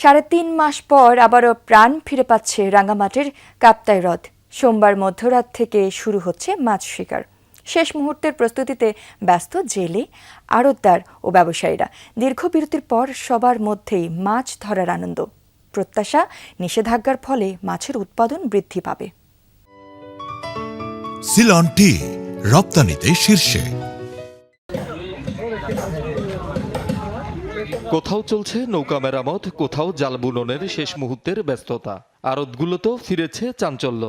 ৩.৫ মাস পর আবারও প্রাণ ফিরে পাচ্ছে রাঙ্গামাটির কাপ্তাই হ্রদ। সোমবার মধ্যরাত থেকে শুরু হচ্ছে মাছ শিকার। শেষ মুহূর্তের প্রস্তুতিতে ব্যস্ত জেলে, আড়তদার ও ব্যবসায়ীরা। দীর্ঘ বিরতির পর সবার মধ্যেই মাছ ধরার আনন্দ। প্রত্যাশা, নিষেধাজ্ঞার ফলে মাছের উৎপাদন বৃদ্ধি পাবে। সিলন টি রপ্তানিতে শীর্ষে। কোথাও চলছে নৌকা মেরামত, কোথাও জাল বুননের শেষ মুহূর্তের ব্যস্ততা। আড়তগুলোতেও ফিরেছে চাঞ্চল্য।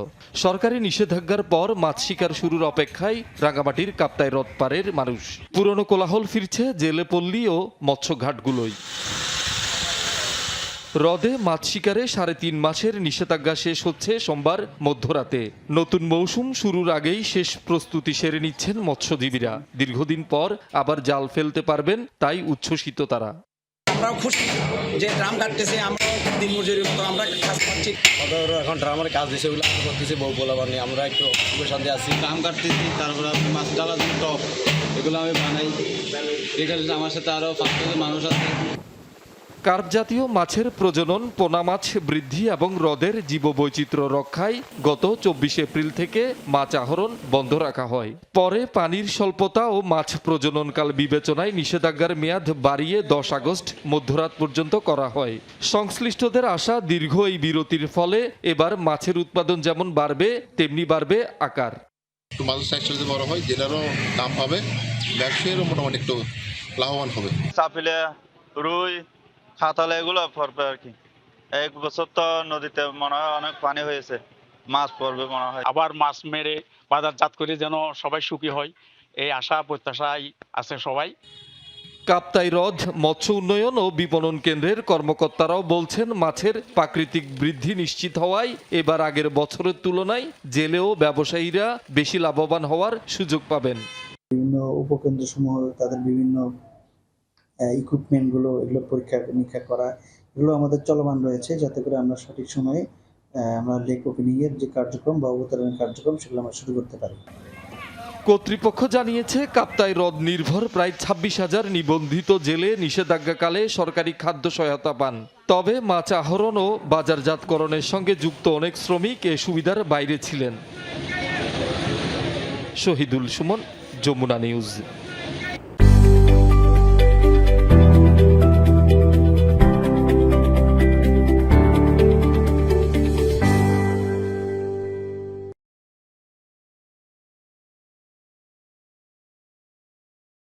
সরকারি নিষেধাজ্ঞার পর মাছ শিকার শুরুর অপেক্ষায় রাঙ্গামাটির কাপ্তাই হ্রদ পাড়ের মানুষ। পুরনো কোলাহল ফিরছে জেলে পল্লী ও মৎস্যঘাটগুলোয়। হ্রদে মাছ শিকারে ৩.৫ মাসের নিষেধাজ্ঞা শেষ হচ্ছে সোমবার মধ্যরাতে। নতুন মৌসুম শুরুর আগেই শেষ প্রস্তুতি সেরে নিচ্ছেন মৎস্যজীবীরা। দীর্ঘদিন পর আবার জাল ফেলতে পারবেন, তাই উচ্ছ্বসিত তারা। আমরাও খুশি যে ড্রাম কাটতেছে, আমরাও দিন মজুরির মতো আমরা কাজ পাচ্ছি। এখন ড্রামের কাজ দিচ্ছে, ওগুলো করতেছি, বউ বলাবার নেই, আমরা একটু শান্তি আছি। ড্রাম কাটতেছি, তারপরে মাছ ডালার জন্য টপ এগুলো আমি বানাই। এখানে আমার সাথে আরও ৫ মানুষ আছে। কার্প জাতীয় মাছের প্রজনন, পোনা মাছ বৃদ্ধি এবং হ্রদের জীববৈচিত্র্য রক্ষায় গত ২৪ এপ্রিল থেকে মাছ আহরণ বন্ধ রাখা হয়। পরে পানির স্বল্পতা ও মাছ প্রজননকাল বিবেচনায় নিষেধাজ্ঞার মেয়াদ বাড়িয়ে ১০ আগস্ট মধ্যরাত পর্যন্ত করা হয়। সংশ্লিষ্টদের আশা, দীর্ঘ এই বিরতির ফলে এবার মাছের উৎপাদন যেমন বাড়বে, তেমনি বাড়বে আকার। একটু মাছের সাইজটা যদি বড় হয়, জেলারও দাম পাবে, ব্যবসায়ীরও মোটামুটি একটু লাভবান হবে। চাপিলে, রুই, খাতালে এগুলো পড়বে আর কি। এক বছর তো নদীতে মনে হয় অনেক পানি হয়েছে, মাছ পড়বে মনে হয়। আবার মাছ মেরে বাজারজাত করে যেন সবাই সুখী হয়, এই আশা প্রত্যাশাই আছে সবাই। কাপ্তাই হ্রদ মৎস্য উন্নয়ন ও বিপণন কেন্দ্রের কর্মকর্তারাও বলছেন, মাছের প্রাকৃতিক বৃদ্ধি নিশ্চিত হওয়ায় এবার আগের বছরের তুলনায় জেলে ও ব্যবসায়ীরা বেশি লাভবান হওয়ার সুযোগ পাবেন। বিভিন্ন উপকেন্দ্রসমূহ তাদের বিভিন্ন ইকুইপমেন্টগুলো, এগুলো পরীক্ষা নিরীক্ষা করা, এগুলো আমাদের চলমান রয়েছে, যাতে করে আমরা সঠিক সময়ে আমরা লেক ওপেনিংয়ের যে কার্যক্রম বা অবতরণের কার্যক্রম সেগুলো আমরা শুরু করতে পারি। কর্তৃপক্ষ জানিয়েছে, কাপ্তাই হ্রদ নির্ভর প্রায় ২৬,০০০ নিবন্ধিত জেলে নিষেধাজ্ঞাকালে সরকারি খাদ্য সহায়তা পান। তবে মাছ আহরণ ও বাজারজাতকরণের সঙ্গে যুক্ত অনেক শ্রমিক এ সুবিধার বাইরে ছিলেন। শহীদুল সুমন, যমুনা নিউজ।